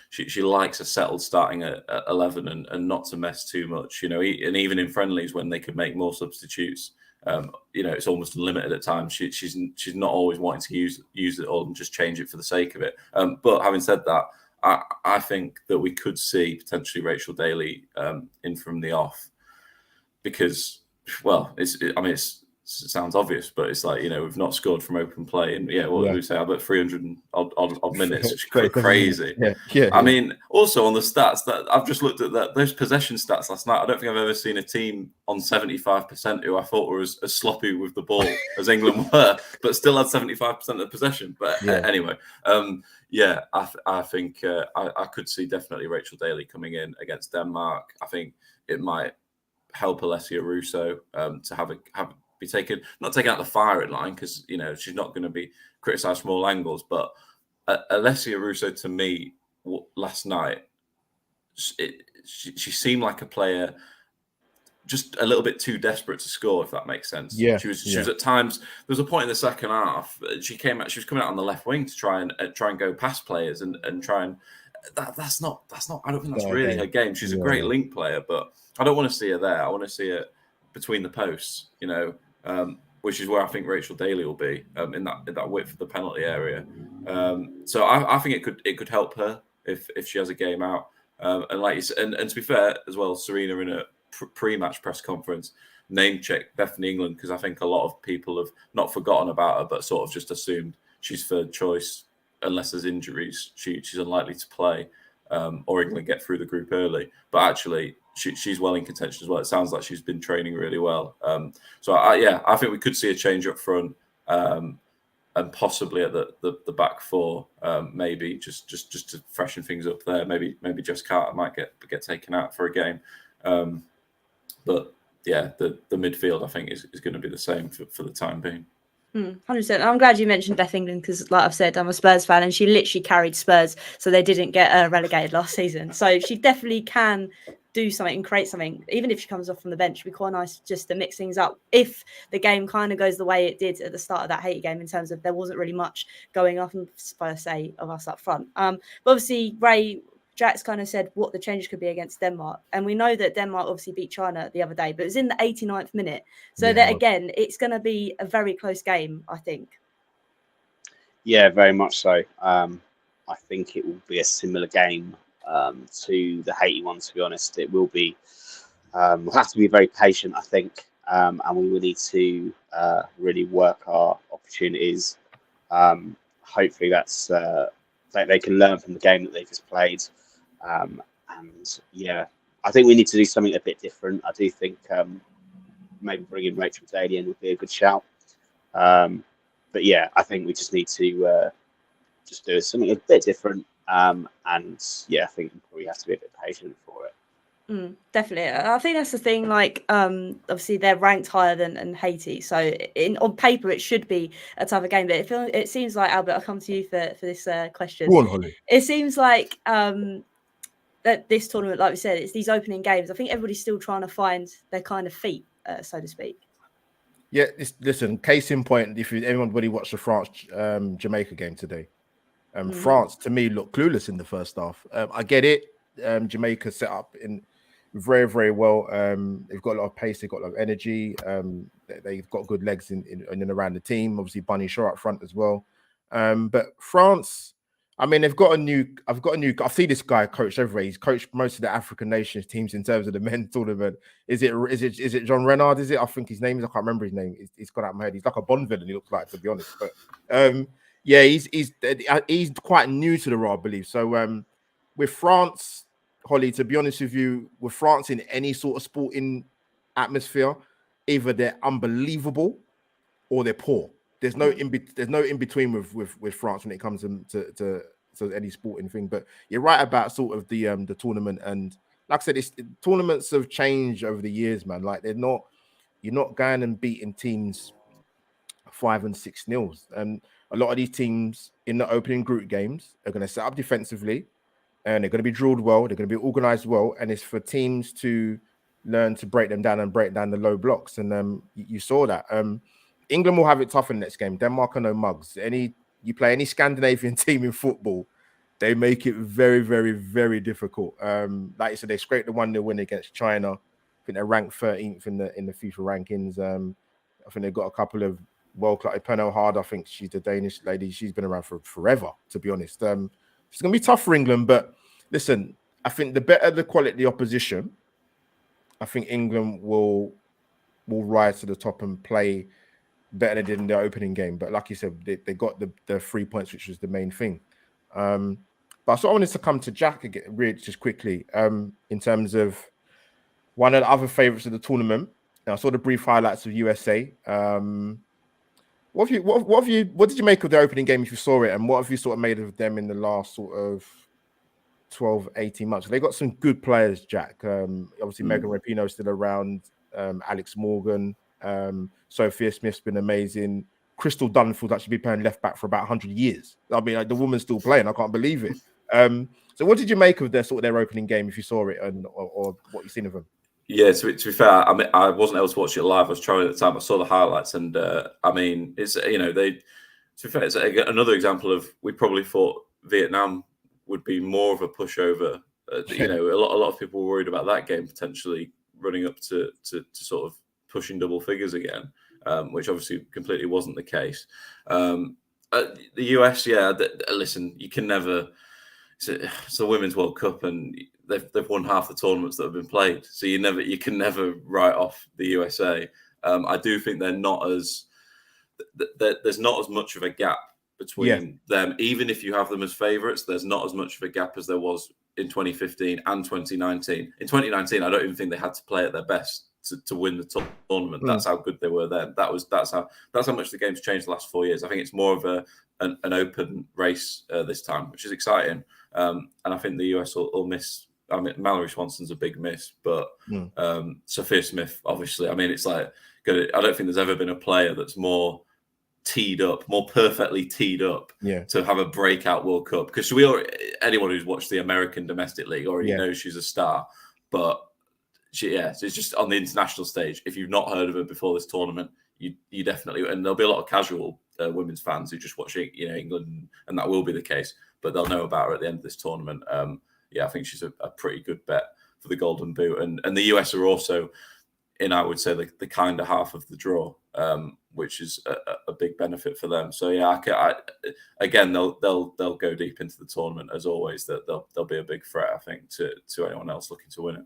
she likes a settled starting at 11 and not to mess too much, you know, and even in friendlies when they could make more substitutes, you know, it's almost limited at times. She's not always wanting to use it all and just change it for the sake of it. But having said that, I think that we could see potentially Rachel Daly in from the off because, well, it sounds obvious, but it's like, you know, we've not scored from open play, and what did we say? About 300 odd minutes, which is crazy. I mean, also on the stats that I've just looked at those possession stats last night. I don't think I've ever seen a team on 75% who I thought were as sloppy with the ball as England were, but still had 75% of possession. But anyway, I think I could see definitely Rachel Daly coming in against Denmark. I think it might help Alessia Russo to be not taken out the firing line because, you know, she's not going to be criticised from all angles. But Alessia Russo, to me, last night, she seemed like a player just a little bit too desperate to score, if that makes sense.
Yeah,
she was at times. There was a point in the second half. She was coming out on the left wing to try and go past players and try and. That's not. I don't think that's really her game. She's a great link player, but I don't want to see her there. I want to see her between the posts, you know, which is where I think Rachel Daly will be in that width of the penalty area. So I think it could help her if she has a game out. And like you said, and to be fair as well, Serena in a pre-match press conference name check Bethany England because I think a lot of people have not forgotten about her, but sort of just assumed she's third choice. Unless there's injuries, she's unlikely to play, or England get through the group early. But actually, she's well in contention as well. It sounds like she's been training really well. So I think we could see a change up front, and possibly at the back four, maybe just to freshen things up there. Maybe Jess Carter might get taken out for a game. But yeah, the midfield I think is going to be the same for the time being.
100%. I'm glad you mentioned Beth England because, like I've said, I'm a Spurs fan and she literally carried Spurs so they didn't get relegated last season. So she definitely can do something and create something. Even if she comes off from the bench, it'd be quite nice just to mix things up if the game kind of goes the way it did at the start of that Haiti game in terms of there wasn't really much going off per se of us up front. But obviously, Jack's kind of said what the change could be against Denmark. And we know that Denmark obviously beat China the other day, but it was in the 89th minute. So that, again, it's going to be a very close game, I think.
Yeah, very much so. I think it will be a similar game to the Haiti one, to be honest. It will be, we'll have to be very patient, I think, and we will need to really work our opportunities. Hopefully that's that they can learn from the game that they just played. And yeah, I think we need to do something a bit different. I do think maybe bringing Rachel Daly in would be a good shout. But yeah, I think we just need to just do something a bit different. And yeah, I think we probably have to be a bit patient for it.
Definitely. I think that's the thing. Like, obviously they're ranked higher than Haiti, so on paper it should be a tougher game. But it seems like, Albert, I'll come to you for this question.
Go on, Holly.
It seems like that this tournament, like we said, it's these opening games. I think everybody's still trying to find their kind of feet, so to speak.
Yeah, listen, case in point, if anybody watched the France Jamaica game today, France to me looked clueless in the first half. I get it. Jamaica set up in very, very well. They've got a lot of pace, they've got a lot of energy. They've got good legs in and around the team. Obviously, Bunny Shaw up front as well. But France, I mean, I've seen this guy coach everywhere. He's coached most of the African nations teams in terms of the men's tournament. Is it John Renard? Is it? I think his name is. I can't remember his name. He's gone out of my head. He's like a Bond villain. He looks like, to be honest. But yeah, he's quite new to the role, I believe. So with France, Holly, to be honest with you, with France in any sort of sporting atmosphere, either they're unbelievable or they're poor. There's no in between with France when it comes to any sporting thing. But you're right about sort of the tournament, and like I said, tournaments have changed over the years, man. Like you're not going and beating teams 5 and 6-0. And a lot of these teams in the opening group games are going to set up defensively, and they're going to be drilled well. They're going to be organized well, and it's for teams to learn to break them down and break down the low blocks. And you saw that. England will have it tough in the next game. Denmark are no mugs. You play any Scandinavian team in football, they make it very, very, very difficult. Like you said, they scraped the 1-0 win against China. I think they're ranked 13th in the FIFA rankings. I think they've got a couple of world-class. Pernille Harder, I think she's the Danish lady. She's been around for forever, to be honest. It's going to be tough for England, but listen, I think the better the quality of the opposition, I think England will rise to the top and play better than they did in the opening game. But like you said, they got the 3 points, which was the main thing. But so I wanted to come to Jack again, really just quickly, in terms of one of the other favourites of the tournament. Now, I saw the brief highlights of USA. What did you make of the opening game if you saw it, and what have you sort of made of them in the last sort of 12, 18 months? They got some good players, Jack. Obviously, Megan Rapinoe is still around. Alex Morgan. Sophia Smith's been amazing. Crystal Dunfield's actually been playing left back for about 100 years. I mean, like, the woman's still playing. I can't believe it. So what did you make of their opening game if you saw it, or what you've seen of them?
Yeah, to be fair, I mean, I wasn't able to watch it live. I was traveling at the time. I saw the highlights, and I mean, it's to be fair, it's another example of, we probably thought Vietnam would be more of a pushover. A lot of people were worried about that game potentially running up to sort of pushing double figures again, which obviously completely wasn't the case. The US, listen, you can never. It's the Women's World Cup, and they've won half the tournaments that have been played. So you can never write off the USA. I do think there's not as much of a gap between them. Even if you have them as favourites, there's not as much of a gap as there was in 2015 and 2019. In 2019, I don't even think they had to play at their best to win the tournament. That's how good they were then. That's how much the game's changed the last 4 years. I think it's more of an open race this time, which is exciting. And I think the US will miss I mean, Mallory Swanson's a big miss, but Sophia Smith, obviously, I mean, it's like, I don't think there's ever been a player that's more perfectly teed up to have a breakout World Cup. Because anyone who's watched the American domestic league already knows she's a star, but so it's just on the international stage. If you've not heard of her before this tournament, you definitely, and there'll be a lot of casual women's fans who just watch England, and that will be the case, but they'll know about her at the end of this tournament. I think she's a pretty good bet for the Golden Boot, and the US are also in, I would say, the kind of half of the draw, which is a big benefit for them. So again, they'll go deep into the tournament as always. That they'll be a big threat, I think, to anyone else looking to win it.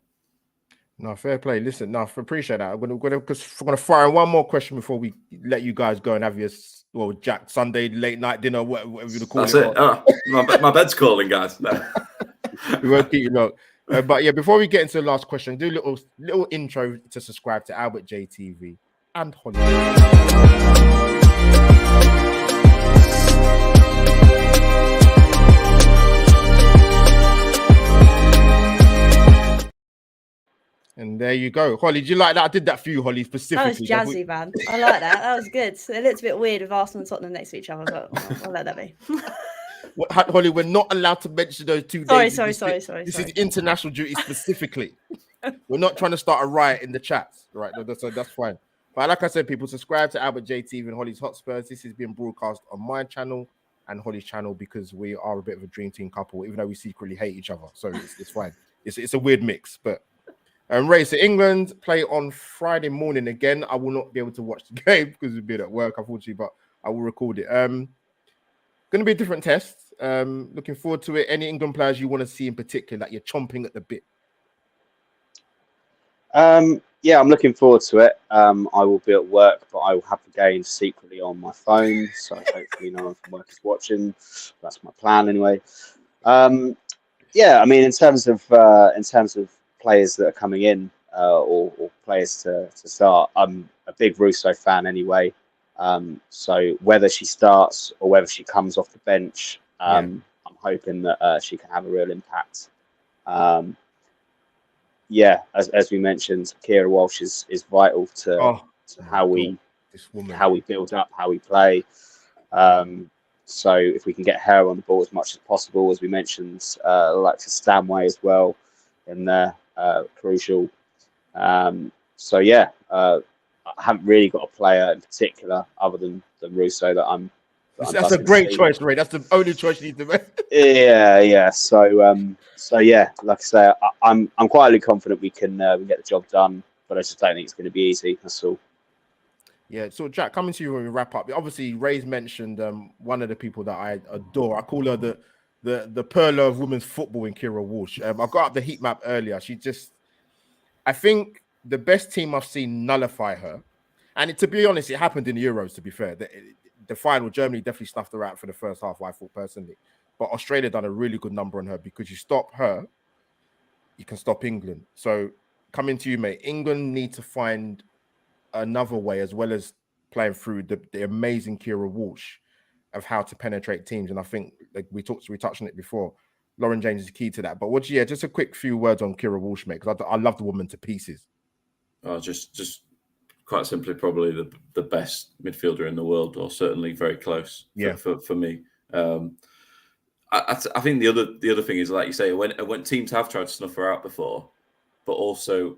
No, fair play. Listen, I appreciate that. I'm gonna fire in one more question before we let you guys go and have your Jack Sunday late night dinner, whatever you call it.
That's it. My bed's calling, guys. No.
We won't keep you long. But yeah, before we get into the last question, do a little intro to subscribe to Albert J TV and Hollie. And there you go. Hollie, do you like that? I did that for you, Hollie, specifically.
That was jazzy, man. I like that. That was good. It looks a bit weird with Arsenal and Tottenham next to each other, but I'll let that be.
Hollie, we're not allowed to mention those 2 days.
Sorry.
This is international duty specifically. We're not trying to start a riot in the chats, right? So that's fine. But like I said, people, subscribe to Albert J TV and Hollie's Hotspurs. This is being broadcast on my channel and Hollie's channel because we are a bit of a dream team couple, even though we secretly hate each other. So it's fine. It's a weird mix, but. Ray, so England play on Friday morning again. I will not be able to watch the game because we've been at work, unfortunately, but I will record it. Going to be a different test. Looking forward to it. Any England players you want to see in particular that you're chomping at the bit?
I'm looking forward to it. I will be at work, but I will have the game secretly on my phone, so hopefully no one from work is watching. That's my plan anyway. I mean, in terms of players that are coming in or players to start, I'm a big Russo fan anyway. So whether she starts or whether she comes off the bench, I'm hoping that she can have a real impact. As we mentioned, Keira Walsh is vital to how we build up, how we play. So if we can get her on the ball as much as possible, as we mentioned, Alexa Stanway as well in there. Crucial. I haven't really got a player in particular other than Russo that
that's a great choice, Ray. That's the only choice you need to make.
Yeah. So like I say, I'm quietly confident we can get the job done, but I just don't think it's going to be easy. That's all.
Yeah. So Jack, coming to you when we wrap up. Obviously, Ray's mentioned one of the people that I adore. I call her the pearl of women's football in Keira Walsh. I got up the heat map earlier. I think the best team I've seen nullify her. And to be honest, it happened in the Euros, to be fair. The final, Germany definitely snuffed her out for the first half, I thought personally. But Australia done a really good number on her because you stop her, you can stop England. So coming to you, mate, England need to find another way as well as playing through the amazing Keira Walsh of how to penetrate teams. And I think we touched on it before. Lauren James is key to that. But just a quick few words on Keira Walsh, mate, because I love the woman to pieces.
Just quite simply, probably the best midfielder in the world, or certainly very close. For me. I think the other thing is, like you say, when teams have tried to snuff her out before, but also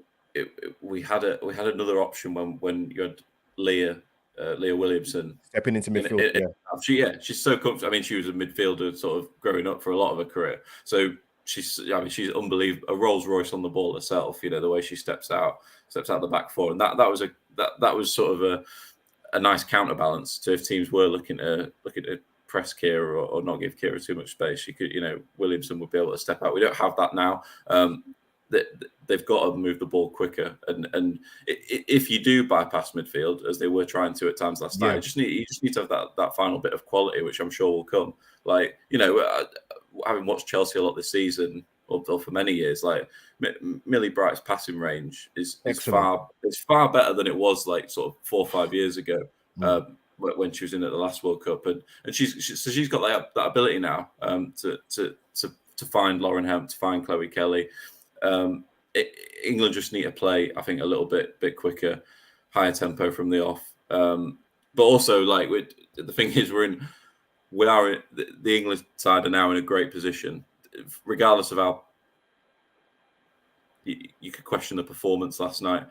we had another option when you had Leah Williamson
stepping into midfield.
She's so comfortable. I mean, she was a midfielder sort of growing up for a lot of her career. So she's unbelievable. A Rolls Royce on the ball herself. The way she steps out the back four, and that was sort of a nice counterbalance to if teams were looking to press Keira or not give Keira too much space. She could, Williamson would be able to step out. We don't have that now. They've got to move the ball quicker, and if you do bypass midfield, as they were trying to at times last night, you just need to have that final bit of quality, which I'm sure will come. Like, having watched Chelsea a lot this season, or for many years, like Millie Bright's passing range is far better than it was like sort of 4 or 5 years ago when she was in at the last World Cup, and she's got that ability now to to find Lauren Hemp, to find Chloe Kelly. England just need to play, I think, a little bit quicker, higher tempo from the off. But also, like, the thing is, the England side are now in a great position, regardless of how you could question the performance last night.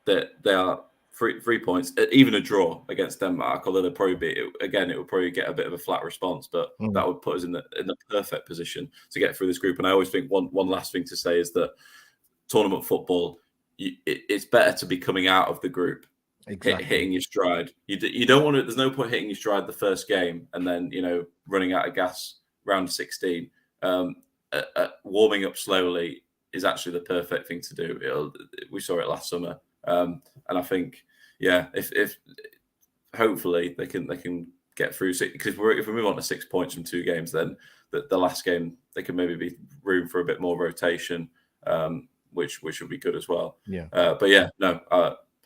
That they are 3 points, even a draw against Denmark, although they'll probably be, again, it will probably get a bit of a flat response, but that would put us in the perfect position to get through this group. And I always think one last thing to say is that tournament football, it's better to be coming out of the group, hitting your stride. You don't want to. There's no point hitting your stride the first game and then running out of gas round 16. Warming up slowly is actually the perfect thing to do. We saw it last summer. And I think, if hopefully they can get through, because if we move on to 6 points from 2 games, then the last game they can maybe be room for a bit more rotation, which would be good as well.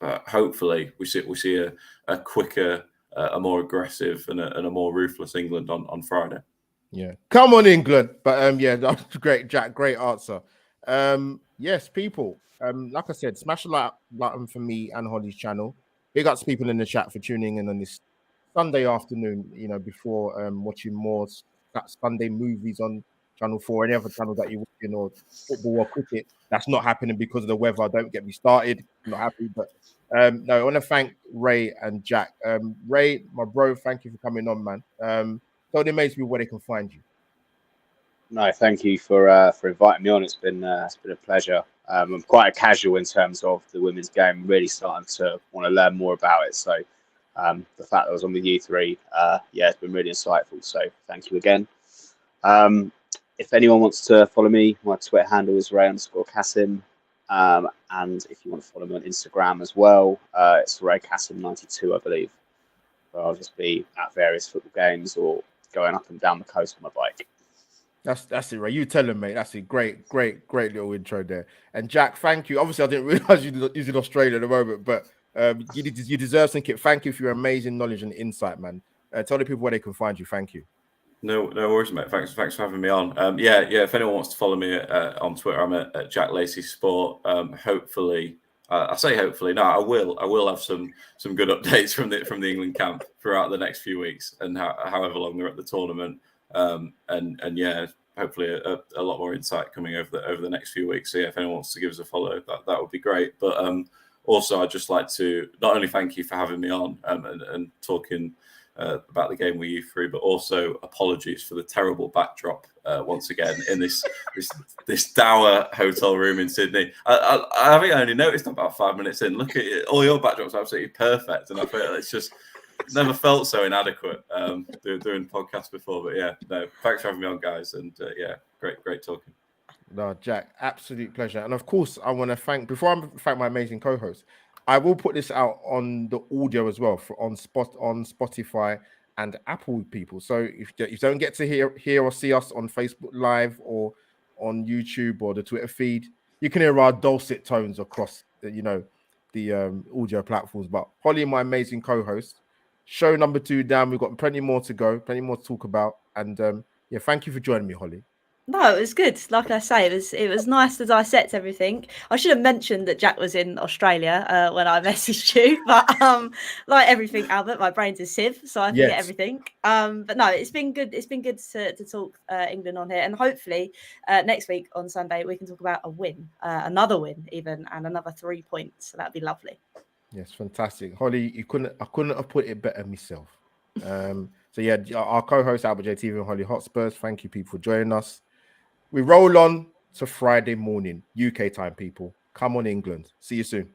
Hopefully we see a quicker, a more aggressive, and a more ruthless England on Friday.
Yeah, come on England. But that's great, Jack. Great answer. Yes, people. Like I said, smash the like button for me and Hollie's channel. Big ups to people in the chat for tuning in on this Sunday afternoon, before watching more Sunday movies on Channel 4, any other channel that you're watching, or football or cricket. That's not happening because of the weather. Don't get me started. I'm not happy. But no, I want to thank Ray and Jack. Ray, my bro, thank you for coming on, man. Tell the mates where they can find you.
No, thank you for inviting me on. It's been a pleasure. I'm quite casual in terms of the women's game. Really starting to want to learn more about it. So the fact that I was on with you three, it's been really insightful. So thank you again. If anyone wants to follow me, my Twitter handle is Ray_Kasim. And if you want to follow me on Instagram as well, it's RayKasim92, I believe. So I'll just be at various football games or going up and down the coast on my bike.
That's it, Ray. You tell him, mate. That's a great little intro there. And Jack, thank you. Obviously, I didn't realize you're in Australia at the moment, but you deserve some kit. Thank you for your amazing knowledge and insight, man. Tell the people where they can find you. Thank you.
No worries, mate. Thanks for having me on. If anyone wants to follow me on Twitter, I'm at Jack Lacey Sport. Hopefully, I say hopefully. No, I will have some good updates from the England camp throughout the next few weeks, and however long they're at the tournament. Hopefully a lot more insight coming over the next few weeks. So if anyone wants to give us a follow, that would be great. But also, I'd just like to not only thank you for having me on and talking about the game with you three, but also apologies for the terrible backdrop once again in this dour hotel room in Sydney. I think I only noticed about 5 minutes in. Look at it, all your backdrops are absolutely perfect, and I feel it's just never felt so inadequate doing podcasts before. But thanks for having me on, guys, and great talking.
No, Jack, absolute pleasure. And of course, I want to thank my amazing co-host. I will put this out on the audio as well on Spotify and Apple people. So if you don't get to hear or see us on Facebook Live or on YouTube or the Twitter feed, you can hear our dulcet tones across the audio platforms. But Hollie, my amazing co-host, show number 2 down. We've got plenty more to go, plenty more to talk about. And thank you for joining me, Hollie.
No, it was good. Like I say, it was nice to dissect everything. I should have mentioned that Jack was in Australia when I messaged you, but like everything, Albert, my brain's a sieve, so I forget everything. But no, it's been good. It's been good to talk England on here, and hopefully next week on Sunday we can talk about a win, another win, even, and another 3 points. So that'd be lovely.
Yes, fantastic, Hollie. I couldn't have put it better myself. Our co-host Albert JTV and Hollie Hotspurs. Thank you, people, for joining us. We roll on to Friday morning, UK time, people. Come on, England. See you soon.